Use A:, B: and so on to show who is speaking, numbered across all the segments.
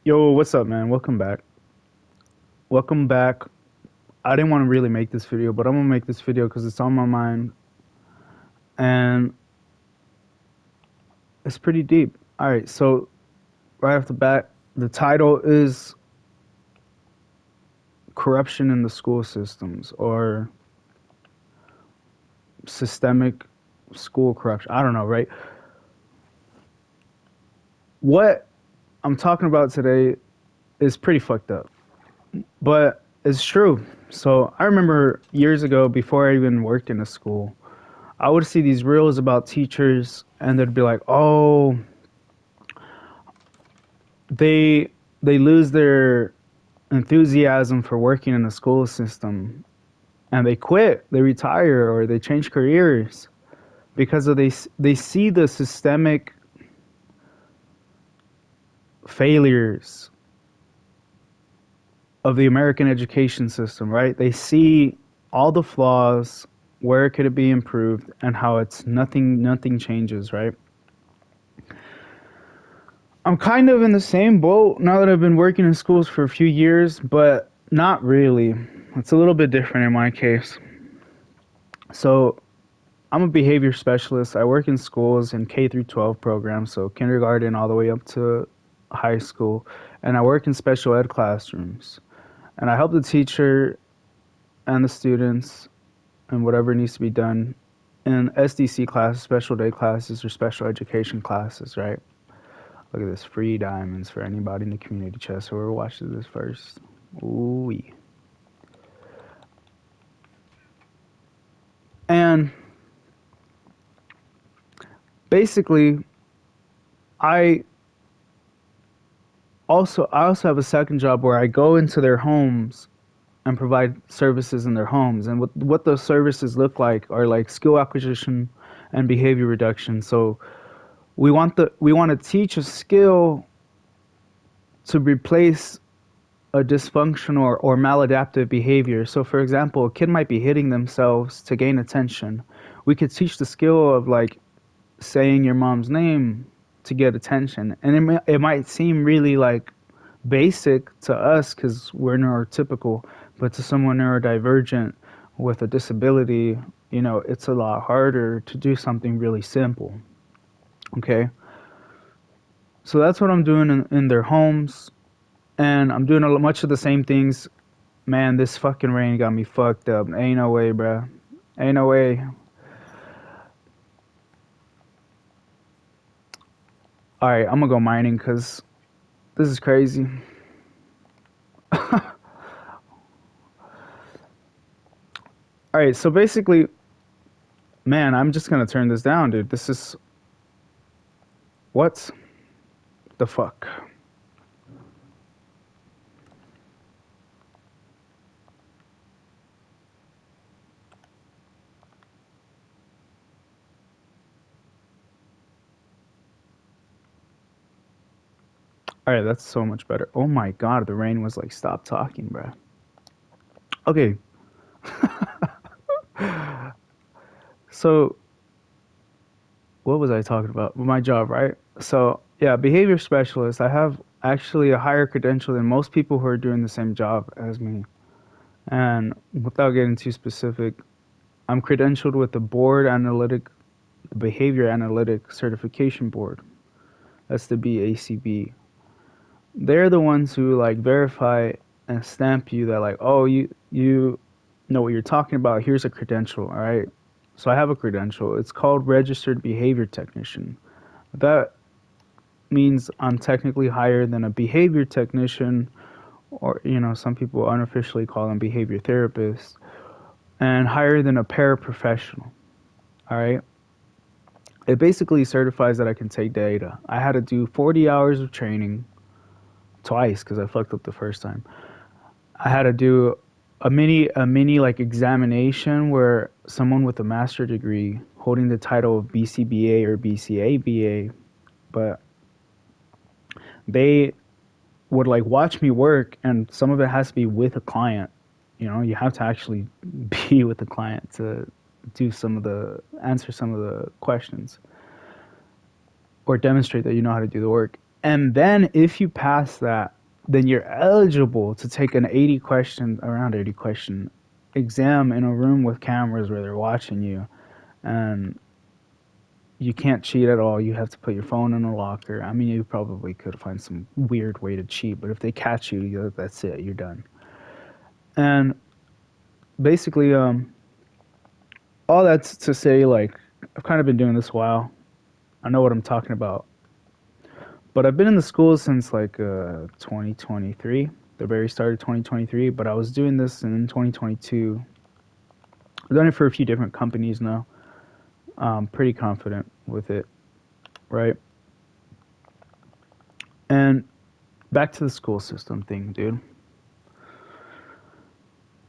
A: Yo, what's up, man? Welcome back. Welcome back. I didn't want to really make this video, but I'm gonna make this video because it's on my mind and it's pretty deep. All right, so right off the bat, the title is Corruption in the School Systems or Systemic School Corruption. I don't know, right? What I'm talking about today is pretty fucked up, but it's true. So I remember years ago, before I even worked in a school, I would see these reels about teachers, and they'd be like, "Oh, they they lose their enthusiasm for working in the school system, and they quit, they retire, or they change careers because of they see the systemic failures of the American education system, right? They see all the flaws, where it could be improved, and how it's nothing changes, right? I'm kind of in the same boat now that I've been working in schools for a few years, but not really. It's a little bit different in my case. So, I'm a behavior specialist. I work in schools in K through 12 programs, so kindergarten all the way up to high school, and I work in special ed classrooms. And I help the teacher and the students and whatever needs to be done in SDC classes, special day classes, or special education classes, right? Look at this, free diamonds for anybody in the community chest. Whoever watches this first. Ooh. And basically, I I also have a second job where I go into their homes and provide services in their homes. And what those services look like are like skill acquisition and behavior reduction. So we want to teach a skill to replace a dysfunctional or maladaptive behavior. So, for example, a kid might be hitting themselves to gain attention. We could teach the skill of like saying your mom's name to get attention, and it might seem really like basic to us because we're neurotypical, but to someone neurodivergent with a disability, it's a lot harder to do something really simple. Okay, so that's what I'm doing in their homes, and I'm doing much of the same things. Man, this fucking rain got me fucked up. Ain't no way, bruh. Ain't no way. All right, I'm gonna go mining because this is crazy. All right, so basically, man, I'm just gonna turn this down, dude. This is what the fuck. All right, that's so much better. Oh my god, the rain was like, stop talking, bruh. Okay, so what was I talking about? My job, right? So yeah, behavior specialist. I have actually a higher credential than most people who are doing the same job as me. And without getting too specific, I'm credentialed with the Behavior Analytic Certification Board. That's the BACB. They're the ones who like verify and stamp you that like, oh, you know what you're talking about. Here's a credential, all right? So I have a credential. It's called Registered Behavior Technician. That means I'm technically higher than a behavior technician, or some people unofficially call them behavior therapists, and higher than a paraprofessional. All right. It basically certifies that I can take data. I had to do 40 hours of training twice because I fucked up the first time. I had to do a mini like examination where someone with a master degree holding the title of BCBA or BCABA, but they would like watch me work, and some of it has to be with a client. You have to actually be with the client to do some of the answer some of the questions or demonstrate that you know how to do the work. And then if you pass that, then you're eligible to take an 80 question, around 80 question exam in a room with cameras where they're watching you, and you can't cheat at all. You have to put your phone in a locker. I mean, you probably could find some weird way to cheat, but if they catch you, that's it. You're done. And basically, all that's to say, like, I've kind of been doing this a while. I know what I'm talking about. But I've been in the school since like 2023, the very start of 2023. But I was doing this in 2022. I've done it for a few different companies now. I'm pretty confident with it, right? And back to the school system thing, dude.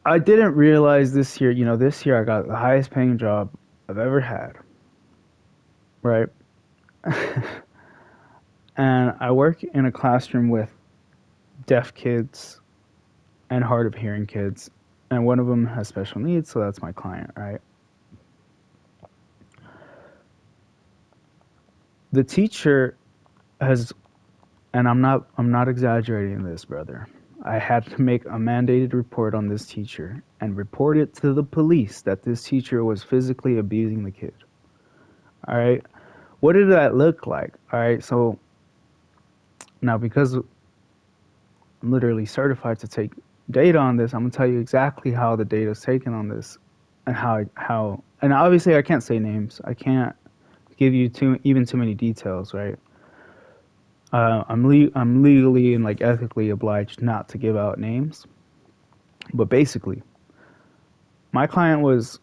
A: I didn't realize this year, this year I got the highest paying job I've ever had, right? And I work in a classroom with deaf kids and hard of hearing kids. And one of them has special needs, so that's my client, right? The teacher has, and I'm not exaggerating this, brother. I had to make a mandated report on this teacher and report it to the police that this teacher was physically abusing the kid. All right. What did that look like? All right. So now, because I'm literally certified to take data on this, I'm gonna tell you exactly how the data is taken on this, and how. And obviously, I can't say names. I can't give you too many details, right? I'm legally and like ethically obliged not to give out names. But basically, my client was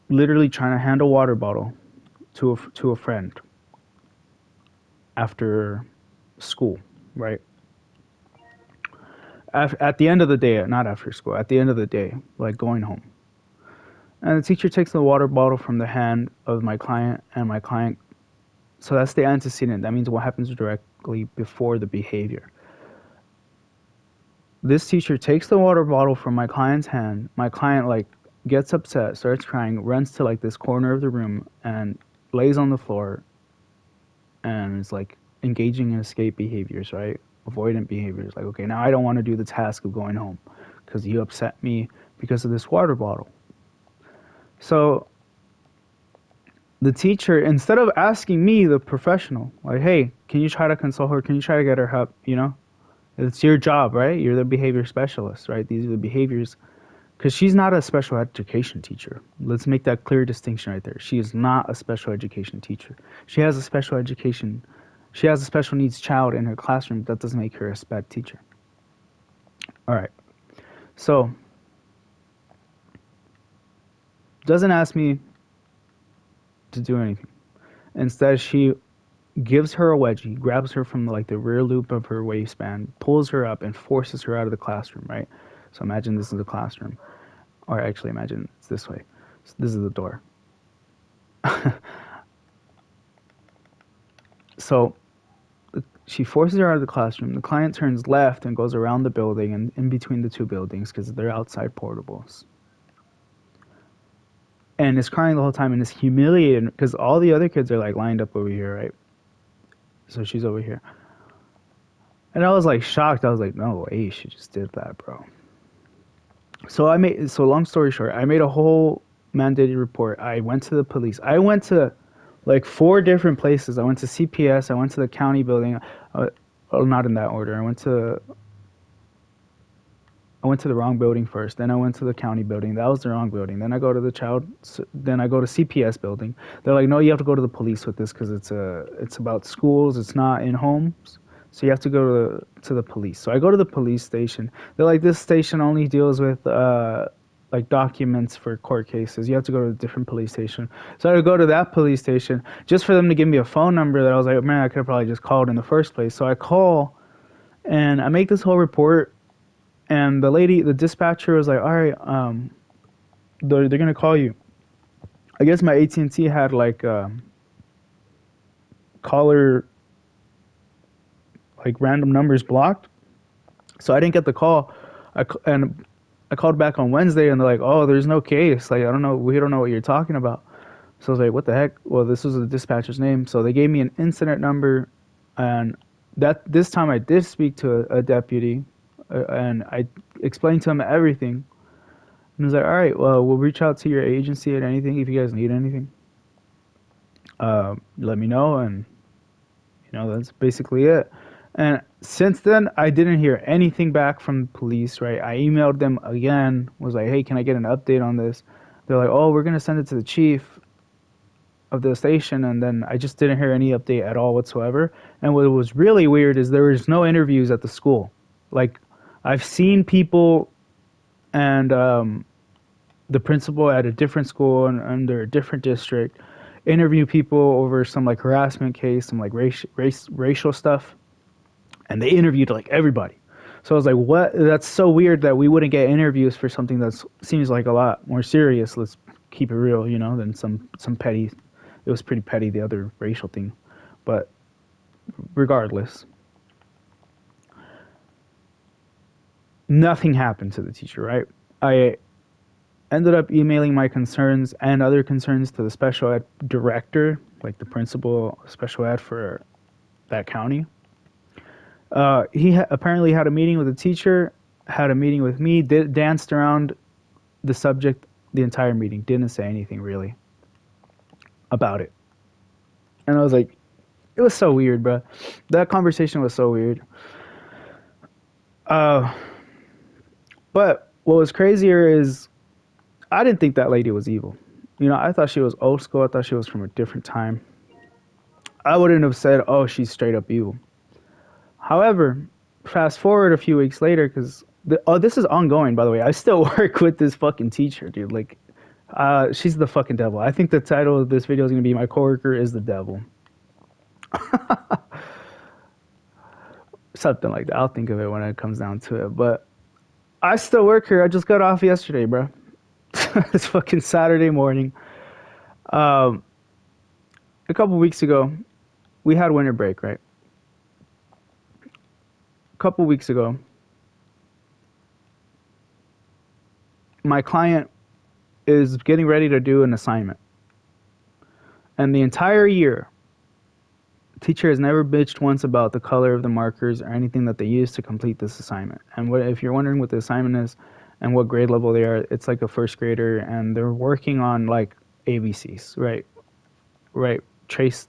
A: literally trying to hand a water bottle to a friend after school, right? At the end of the day, not after school, at the end of the day, like going home. And the teacher takes the water bottle from the hand of my client, and my client. So that's the antecedent. That means what happens directly before the behavior. This teacher takes the water bottle from my client's hand. My client like gets upset, starts crying, runs to like this corner of the room and lays on the floor and is like engaging in escape behaviors, right? Avoidant behaviors. Like, okay, now I don't want to do the task of going home because you upset me because of this water bottle. So the teacher, instead of asking me, the professional, like, hey, can you try to console her? Can you try to get her help? It's your job, right? You're the behavior specialist, right? These are the behaviors. Because she's not a special education teacher. Let's make that clear distinction right there. She is not a special education teacher. She has a special education, she has a special needs child in her classroom. That doesn't make her a SPED teacher. All right. So, doesn't ask me to do anything. Instead, she gives her a wedgie, grabs her from like the rear loop of her waistband, pulls her up, and forces her out of the classroom, right? So imagine this is the classroom. Or actually imagine it's this way. So this is the door. So she forces her out of the classroom. The client turns left and goes around the building and in between the two buildings because they're outside portables. And is crying the whole time and is humiliated because all the other kids are like lined up over here, right? So she's over here. And I was like shocked. I was like, no way, she just did that, bro. So long story short, I made a whole mandated report. I went to the police. I went to like four different places. I went to CPS. I went to the county building. Well, not in that order. I went to the wrong building first. Then I went to the county building. That was the wrong building. Then I go to the child. Then I go to CPS building. They're like, no, you have to go to the police with this because it's about schools. It's not in homes. So you have to go to the police. So I go to the police station. They're like, this station only deals with like documents for court cases. You have to go to a different police station. So I had to go to that police station just for them to give me a phone number that I was like, man, I could have probably just called in the first place. So I call and I make this whole report. And the dispatcher was like, all right, they're gonna call you. I guess my AT&T had like caller like random numbers blocked, so I didn't get the call. And I called back on Wednesday, and they're like, "Oh, there's no case. Like, I don't know. We don't know what you're talking about." So I was like, "What the heck?" Well, this was the dispatcher's name, so they gave me an incident number, and That this time I did speak to a deputy, and I explained to him everything. And he was like, "All right, well, we'll reach out to your agency and anything if you guys need anything. Let me know." And that's basically it. And since then, I didn't hear anything back from the police. Right? I emailed them again. Was like, "Hey, can I get an update on this?" They're like, "Oh, we're gonna send it to the chief of the station," and then I just didn't hear any update at all whatsoever. And what was really weird is there was no interviews at the school. Like, I've seen people and the principal at a different school and under a different district interview people over some like harassment case, some like racial stuff, and they interviewed like everybody. So I was like, "What? That's so weird that we wouldn't get interviews for something that seems like a lot more serious. Let's keep it real, than some petty." It was pretty petty, the other racial thing, but regardless, nothing happened to the teacher. Right? I ended up emailing my concerns and other concerns to the special ed director, like the principal special ed for that county. Apparently had a meeting with the teacher, had a meeting with me, danced around the subject the entire meeting, didn't say anything really about it. And I was like, it was so weird, bro. That conversation was so weird. Uh, but what was crazier is I didn't think that lady was evil. I thought she was old school. I thought she was from a different time. I wouldn't have said, "Oh, she's straight up evil." However, fast forward a few weeks later, because this is ongoing, by the way. I still work with this fucking teacher, dude. Like, she's the fucking devil. I think the title of this video is gonna be "My coworker is the devil," something like that. I'll think of it when it comes down to it. But I still work here. I just got off yesterday, bro. It's fucking Saturday morning. Um, a couple weeks ago, we had winter break, right? A couple weeks ago, my client is getting ready to do an assignment. And the entire year, the teacher has never bitched once about the color of the markers or anything that they use to complete this assignment. And if you're wondering what the assignment is and what grade level they are, it's like a first grader and they're working on like ABCs, right? Right. Trace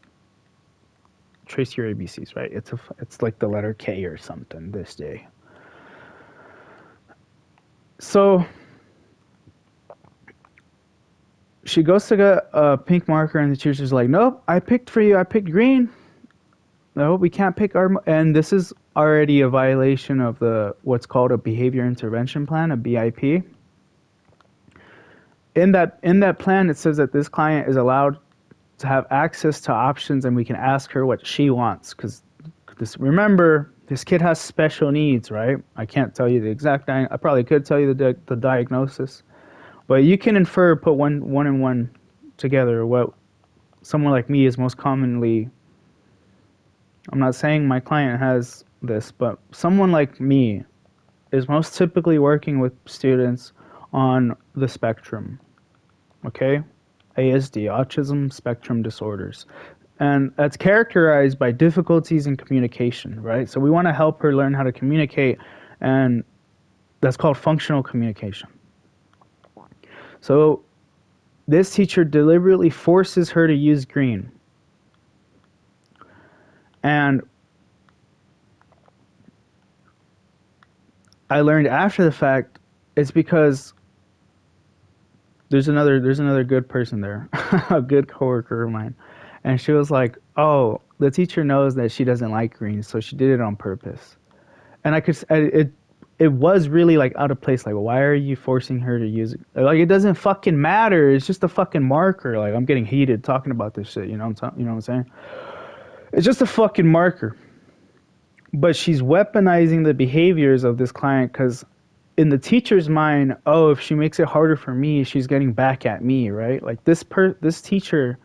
A: your ABCs, right? It's like the letter K or something this day. So she goes to get a pink marker and the teacher's like, "Nope, I picked for you. I picked green. No, we can't pick our." And this is already a violation of the what's called a behavior intervention plan, a BIP. In that plan, it says that this client is allowed to have access to options, and we can ask her what she wants. Because remember, this kid has special needs, right? I can't tell you the exact. I probably could tell you the diagnosis, but you can infer, put one and one together. What someone like me is most commonly. I'm not saying my client has this, but someone like me is most typically working with students on the spectrum, okay? ASD, autism spectrum disorders. And that's characterized by difficulties in communication, right? So we want to help her learn how to communicate, and that's called functional communication. So this teacher deliberately forces her to use green. And I learned after the fact it's because there's another good person there, a good coworker of mine, and she was like, "Oh, the teacher knows that she doesn't like green, so she did it on purpose." And it was really like out of place. Like, why are you forcing her to use it? Like, it doesn't fucking matter. It's just a fucking marker. Like, I'm getting heated talking about this shit. You know what I'm saying? It's just a fucking marker. But she's weaponizing the behaviors of this client because in the teacher's mind, oh, if she makes it harder for me, she's getting back at me, right? Like this teacher,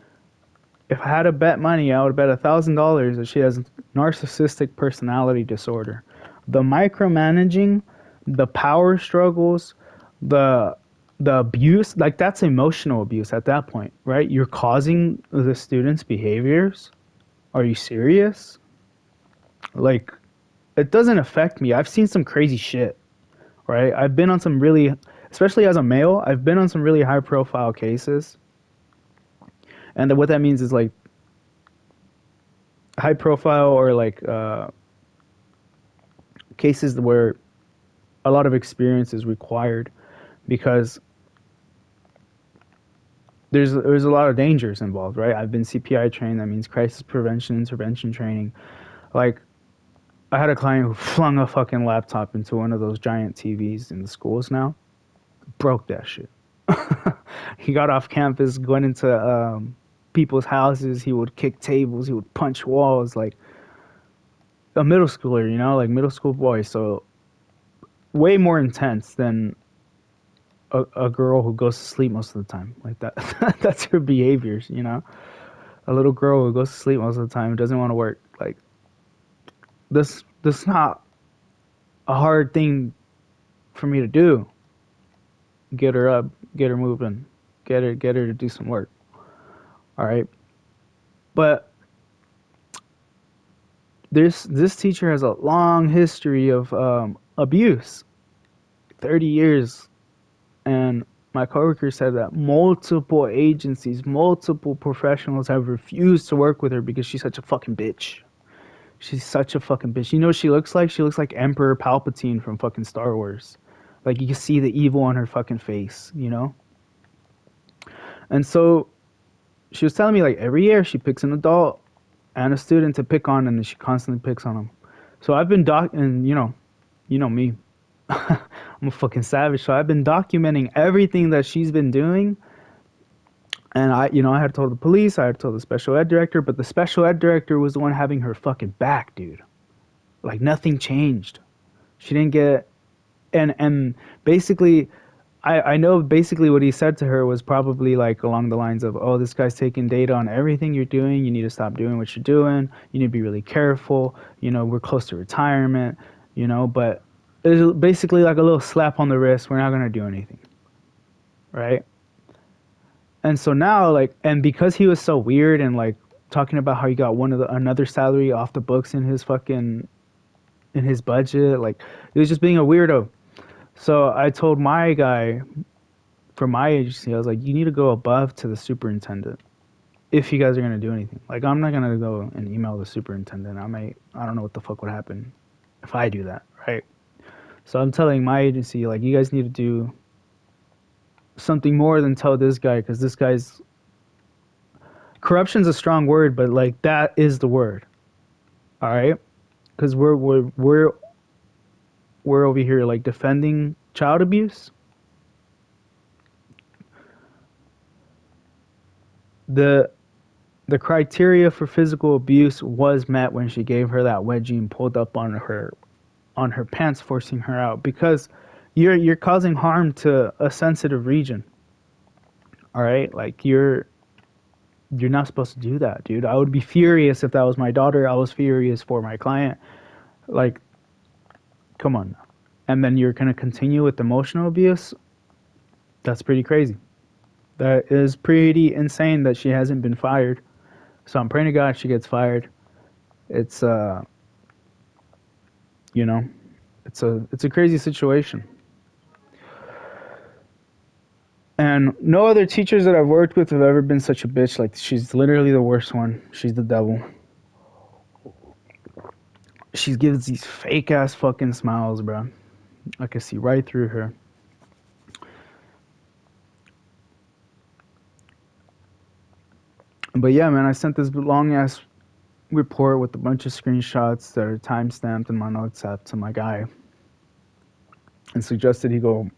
A: if I had to bet money, I would bet $1,000 that she has narcissistic personality disorder. The micromanaging, the power struggles, the the abuse, like that's emotional abuse at that point, right? You're causing the students' behaviors. Are you serious? Like, it doesn't affect me. I've seen some crazy shit, right? I've been on some really, especially as a male, I've been on some really high profile cases. And then what that means is like high profile or like cases where a lot of experience is required because there's a lot of dangers involved, right? I've been CPI trained. That means crisis prevention intervention training. Like I had a client who flung a fucking laptop into one of those giant TVs in the schools now. Broke that shit. He got off campus, went into people's houses. He would kick tables. He would punch walls like a middle schooler, you know, like middle school boy. So way more intense than a girl who goes to sleep most of the time. Like that. That's her behaviors, you know. A little girl who goes to sleep most of the time doesn't want to work. Like this is not a hard thing for me to do. Get her up, get her moving, get her to do some work. All right. But this teacher has a long history of abuse, 30 years, and my coworker said that multiple agencies, multiple professionals have refused to work with her because she's such a fucking bitch. She's such a fucking bitch. You know what she looks like? She looks like Emperor Palpatine from fucking Star Wars. Like you can see the evil on her fucking face, you know? And so she was telling me like every year she picks an adult and a student to pick on and then she constantly picks on them. So I've been and you know me. I'm a fucking savage. So I've been documenting everything that she's been doing. And I had told the police, I had told the special ed director, but the special ed director was the one having her fucking back, dude. Like nothing changed. She didn't get and basically I know basically what he said to her was probably like along the lines of, oh, this guy's taking data on everything you're doing. You need to stop doing what you're doing. You need to be really careful. You know, we're close to retirement, but it's basically like a little slap on the wrist. We're not going to do anything. Right. And so now, like, and because he was so weird and like talking about how he got another salary off the books in his budget, like, he was just being a weirdo. So I told my guy for my agency, I was like, you need to go above to the superintendent if you guys are gonna do anything. Like, I'm not gonna go and email the superintendent. I don't know what the fuck would happen if I do that, right? So I'm telling my agency, like, you guys need to do something more than tell this guy, because this guy's corruption's a strong word, but like that is the word, all right? Because we're over here like defending child abuse. The the criteria for physical abuse was met when she gave her that wedgie and pulled up on her pants, forcing her out because you're causing harm to a sensitive region. All right, like you're not supposed to do that, dude. I would be furious if that was my daughter. I was furious for my client. Like, come on now. And then you're gonna continue with emotional abuse. That's pretty crazy. That is pretty insane that she hasn't been fired. So I'm praying to God she gets fired. It's you know, it's a crazy situation. And no other teachers that I've worked with have ever been such a bitch. Like she's literally the worst one. She's the devil. She gives these fake ass fucking smiles, bro. I can see right through her. But yeah, man, I sent this long ass report with a bunch of screenshots that are time stamped in my notes app to my guy and suggested he go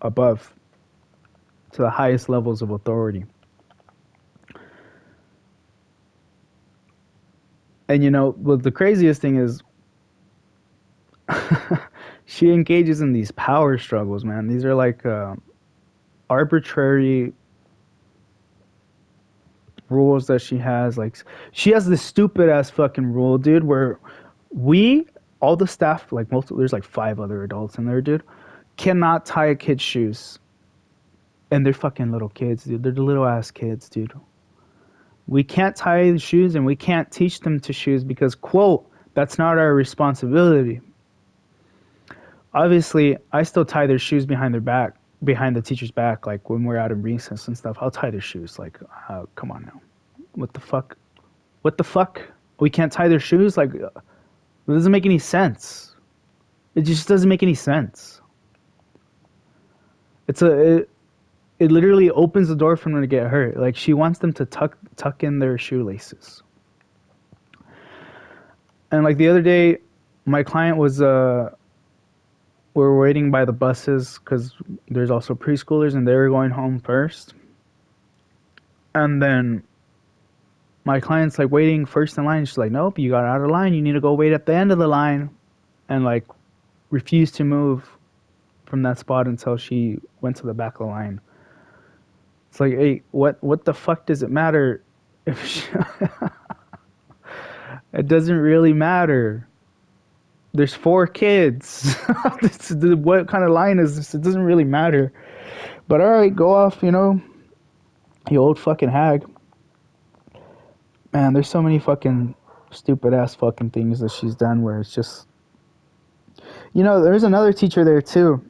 A: above to the highest levels of authority. And what the craziest thing is, she engages in these power struggles, man. These are like arbitrary rules that she has. Like, she has this stupid ass fucking rule, dude, where we, all the staff, like there's like five other adults in there, dude, cannot tie a kid's shoes. And they're fucking little kids, dude. They're the little ass kids, dude. We can't tie the shoes and we can't teach them to shoes because, quote, that's not our responsibility. Obviously, I still tie their shoes behind their back, behind the teacher's back, like when we're out in recess and stuff. I'll tie their shoes. Like, come on now. What the fuck? What the fuck? We can't tie their shoes? Like, it doesn't make any sense. It just doesn't make any sense. It literally opens the door for them to get hurt. Like, she wants them to tuck in their shoelaces. And like the other day, my client was we were waiting by the buses because there's also preschoolers and they were going home first. And then my client's like waiting first in line. She's like, nope, you got out of line. You need to go wait at the end of the line. And like refused to move from that spot until she went to the back of the line. It's like, hey, what the fuck does it matter if she, it doesn't really matter. There's 4 kids. What kind of line is this? It doesn't really matter. But all right, go off, you old fucking hag. Man, there's so many fucking stupid ass fucking things that she's done where it's just, there's another teacher there too.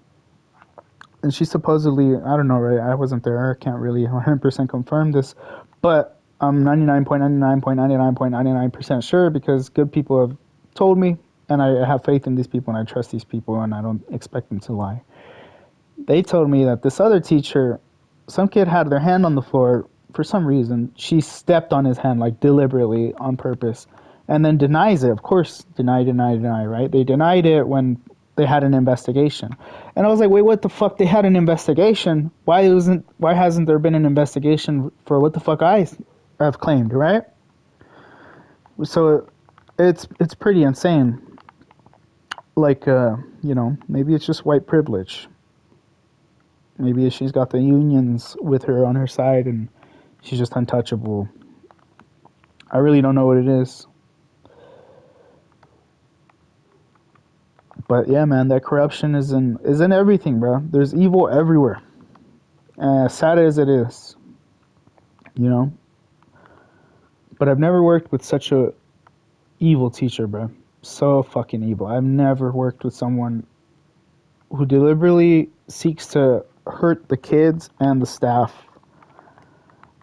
A: And she supposedly, I don't know, right? I wasn't there. I can't really 100% confirm this. But I'm 99.99.99.99% sure because good people have told me. And I have faith in these people and I trust these people and I don't expect them to lie. They told me that this other teacher, some kid had their hand on the floor for some reason. She stepped on his hand like deliberately on purpose and then denies it. Of course, deny, right? They denied it when they had an investigation. And I was like, wait, what the fuck? They had an investigation? Why hasn't there been an investigation for what the fuck I have claimed, right? So it's pretty insane. Like, maybe it's just white privilege. Maybe she's got the unions with her on her side and she's just untouchable. I really don't know what it is. But yeah, man, that corruption is in everything, bro. There's evil everywhere. As sad as it is, you know. But I've never worked with such a evil teacher, bro. So fucking evil. I've never worked with someone who deliberately seeks to hurt the kids and the staff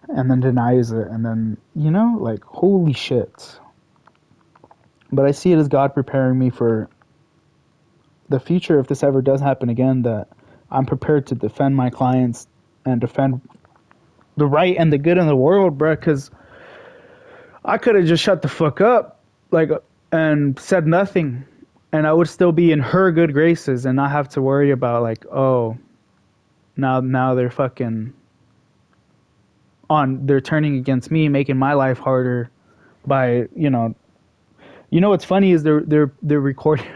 A: and then denies it and then, like, holy shit. But I see it as God preparing me for the future if this ever does happen again, that I'm prepared to defend my clients and defend the right and the good in the world, bro, because I could have just shut the fuck up, like, and said nothing, and I would still be in her good graces and not have to worry about, like, oh, now they're fucking they're turning against me, making my life harder by, what's funny is they're recording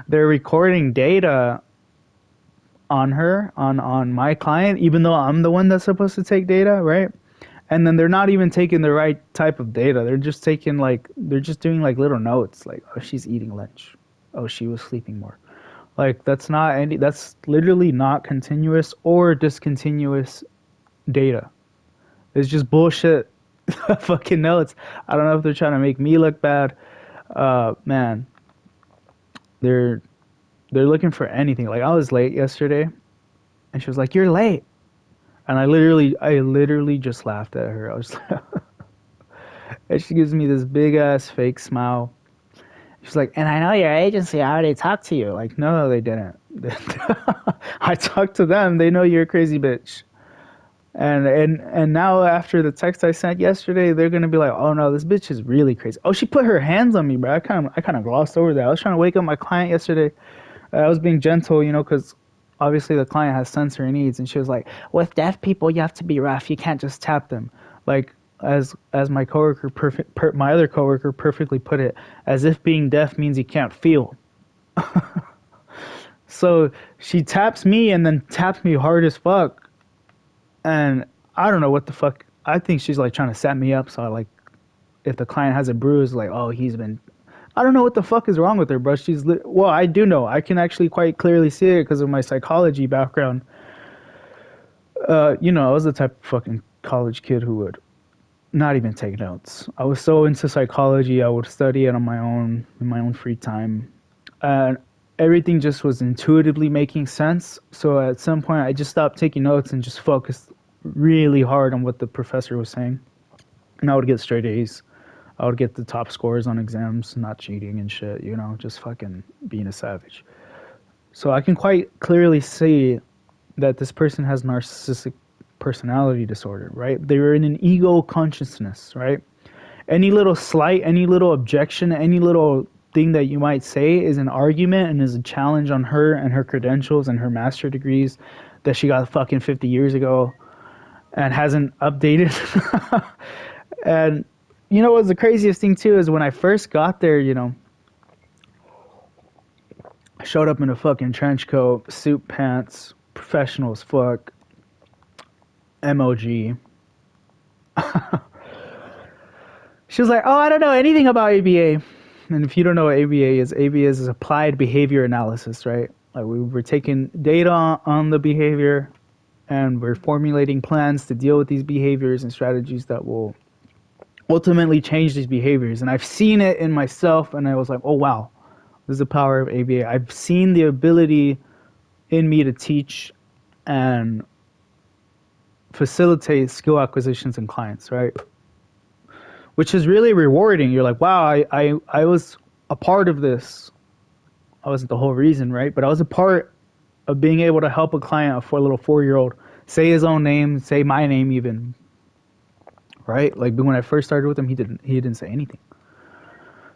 A: they're recording data on her on my client, even though I'm the one that's supposed to take data, right? And then they're not even taking the right type of data. They're just taking they're just doing like little notes, like, oh, she's eating lunch, oh, she was sleeping more. Like, that's literally not continuous or discontinuous data. It's just bullshit. Fucking notes. I don't know if they're trying to make me look bad. Man, they're looking for anything. Like, I was late yesterday, and she was like, "You're late," and I literally just laughed at her. I was, and she gives me this big ass fake smile. She's like, "And I know your agency already talked to you." Like, no, they didn't. I talked to them. They know you're a crazy bitch. And now after the text I sent yesterday, they're gonna be like, "Oh no, this bitch is really crazy." Oh, she put her hands on me, bro. I kind of glossed over that. I was trying to wake up my client yesterday. I was being gentle, because obviously the client has sensory needs, and she was like, "With deaf people, you have to be rough. You can't just tap them." Like, as my coworker my other coworker perfectly put it, as if being deaf means you can't feel. So she taps me and then taps me hard as fuck, and I don't know what the fuck. I think she's like trying to set me up. So like, if the client has a bruise, like, oh, he's been. I don't know what the fuck is wrong with her, bro. Well, I do know. I can actually quite clearly see it because of my psychology background. I was the type of fucking college kid who would not even take notes. I was so into psychology, I would study it on my own in my own free time, and everything just was intuitively making sense. So at some point, I just stopped taking notes and just focused really hard on what the professor was saying, and I would get straight A's. I would get the top scores on exams, not cheating and shit, just fucking being a savage. So I can quite clearly see that this person has narcissistic personality disorder, right? They're in an ego consciousness, right? Any little slight, any little objection, any little thing that you might say is an argument and is a challenge on her and her credentials and her master degrees that she got fucking 50 years ago and hasn't updated. And what's the craziest thing too is when I first got there, I showed up in a fucking trench coat, suit pants, professional as fuck, MOG. She was like, "Oh, I don't know anything about ABA." And if you don't know what ABA is applied behavior analysis, right? Like we're taking data on the behavior and we're formulating plans to deal with these behaviors and strategies that will ultimately change these behaviors. And I've seen it in myself and I was like, "Oh wow, this is the power of ABA." I've seen the ability in me to teach and facilitate skill acquisitions in clients, right? Which is really rewarding. You're like, wow, I was a part of this. I wasn't the whole reason, right? But I was a part of being able to help a client, a little 4-year-old, say his own name, say my name even, right? Like when I first started with him, he didn't say anything.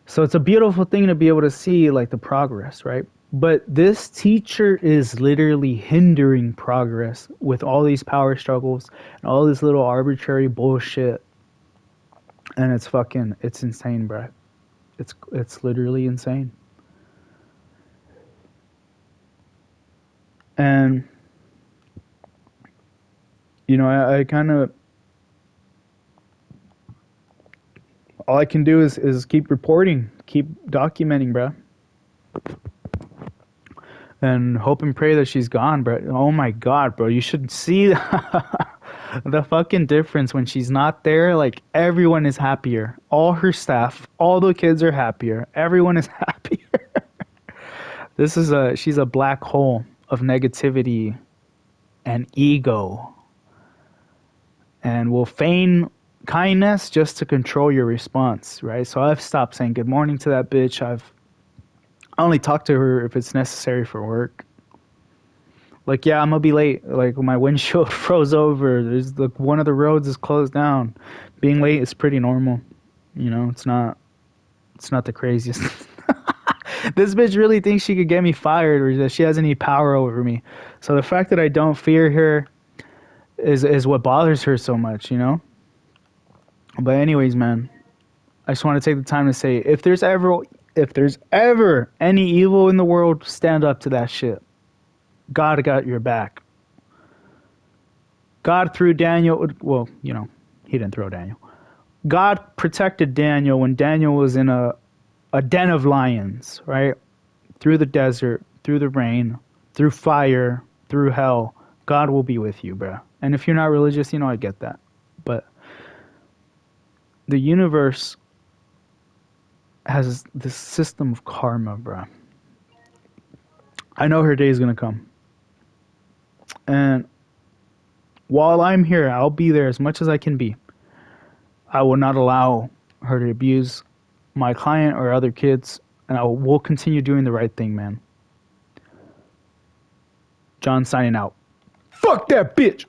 A: So it's a beautiful thing to be able to see like the progress, right? But this teacher is literally hindering progress with all these power struggles and all this little arbitrary bullshit. And it's insane, bro. It's literally insane. And I kind of all I can do is keep reporting, keep documenting, bro, and hope and pray that she's gone, bro. Oh my god, bro, you should see the fucking difference when she's not there. Like everyone is happier, all her staff, all the kids are happier, everyone is happier. She's a black hole of negativity and ego, and will feign kindness just to control your response, right? So I've stopped saying good morning to that bitch. I only talk to her if it's necessary for work. Like, yeah, I'm gonna be late. Like, my windshield froze over. There's like one of the roads is closed down. Being late is pretty normal. It's not the craziest. This bitch really thinks she could get me fired or that she has any power over me. So the fact that I don't fear her is what bothers her so much. But anyways, man, I just want to take the time to say if there's ever any evil in the world, stand up to that shit. God got your back. God threw Daniel, well, he didn't throw Daniel. God protected Daniel when Daniel was in a den of lions, right? Through the desert, through the rain, through fire, through hell. God will be with you, bruh. And if you're not religious, I get that. But the universe has this system of karma, bruh. I know her day is going to come. And while I'm here, I'll be there as much as I can be. I will not allow her to abuse my client or other kids, and will continue doing the right thing, man. John signing out. Fuck that bitch!